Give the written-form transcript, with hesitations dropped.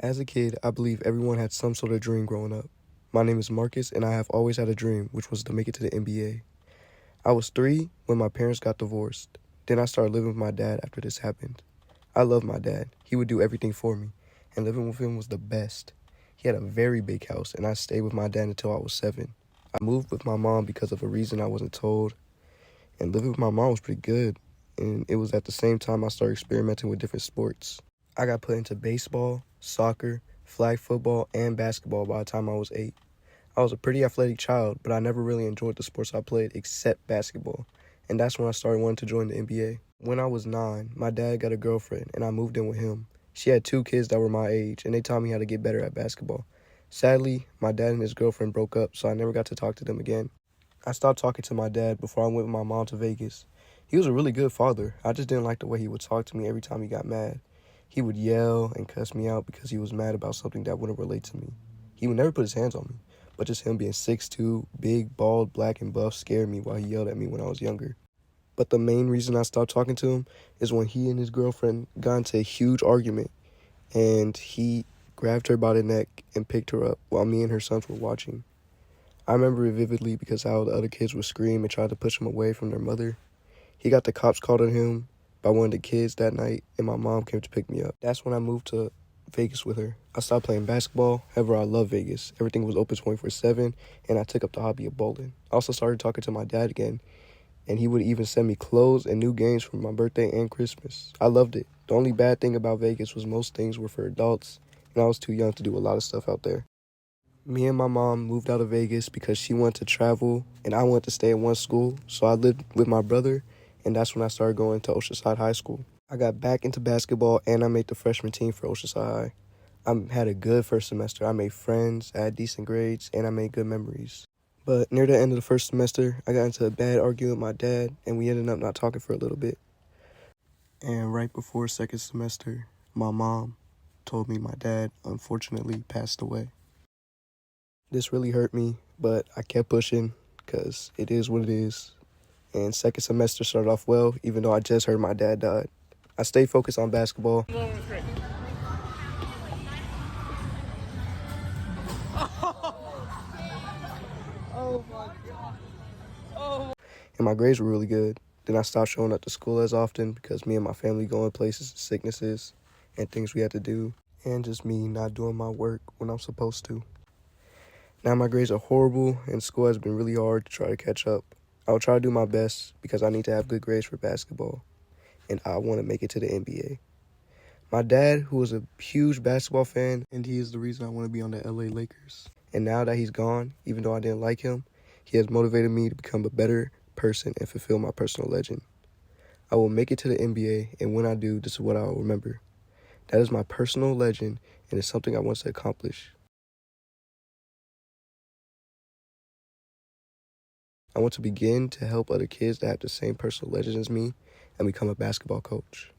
As a kid, I believe everyone had some sort of dream growing up. My name is Marcus, and I have always had a dream, which was to make it to the NBA. I was 3 when my parents got divorced. Then I started living with my dad after this happened. I love my dad. He would do everything for me, and living with him was the best. He had a very big house, and I stayed with my dad until I was 7. I moved with my mom because of a reason I wasn't told, and living with my mom was pretty good, and it was at the same time I started experimenting with different sports. I got put into baseball, soccer, flag football, and basketball by the time I was 8. I was a pretty athletic child, but I never really enjoyed the sports I played except basketball, and that's when I started wanting to join the NBA. When I was 9, my dad got a girlfriend, and I moved in with him. She had 2 kids that were my age, and they taught me how to get better at basketball. Sadly, my dad and his girlfriend broke up, so I never got to talk to them again. I stopped talking to my dad before I went with my mom to Vegas. He was a really good father. I just didn't like the way he would talk to me every time he got mad. He would yell and cuss me out because he was mad about something that wouldn't relate to me. He would never put his hands on me, but just him being 6'2", big, bald, black, and buff scared me while he yelled at me when I was younger. But the main reason I stopped talking to him is when he and his girlfriend got into a huge argument, and he grabbed her by the neck and picked her up while me and her sons were watching. I remember it vividly because how the other kids would scream and try to push him away from their mother. He got the cops called on him by one of the kids that night, and my mom came to pick me up. That's when I moved to Vegas with her. I stopped playing basketball. However, I love Vegas. Everything was open 24/7, and I took up the hobby of bowling. I also started talking to my dad again, and he would even send me clothes and new games for my birthday and Christmas. I loved it. The only bad thing about Vegas was most things were for adults, and I was too young to do a lot of stuff out there. Me and my mom moved out of Vegas because she wanted to travel and I wanted to stay in one school, so I lived with my brother, and that's when I started going to Oceanside High School. I got back into basketball and I made the freshman team for Oceanside High. I had a good first semester. I made friends, I had decent grades, and I made good memories. But near the end of the first semester, I got into a bad argument with my dad, and we ended up not talking for a little bit. And right before second semester, my mom told me my dad unfortunately passed away. This really hurt me, but I kept pushing because it is what it is. And second semester started off well, even though I just heard my dad died. I stayed focused on basketball. And my grades were really good. Then I stopped showing up to school as often because me and my family going places, sicknesses, and things we had to do, and just me not doing my work when I'm supposed to. Now my grades are horrible, and school has been really hard to try to catch up. I will try to do my best because I need to have good grades for basketball, and I want to make it to the NBA. My dad, who was a huge basketball fan, and he is the reason I want to be on the LA Lakers. And now that he's gone, even though I didn't like him, he has motivated me to become a better person and fulfill my personal legend. I will make it to the NBA, and when I do, this is what I will remember. That is my personal legend, and it's something I want to accomplish. I want to begin to help other kids that have the same personal legend as me and become a basketball coach.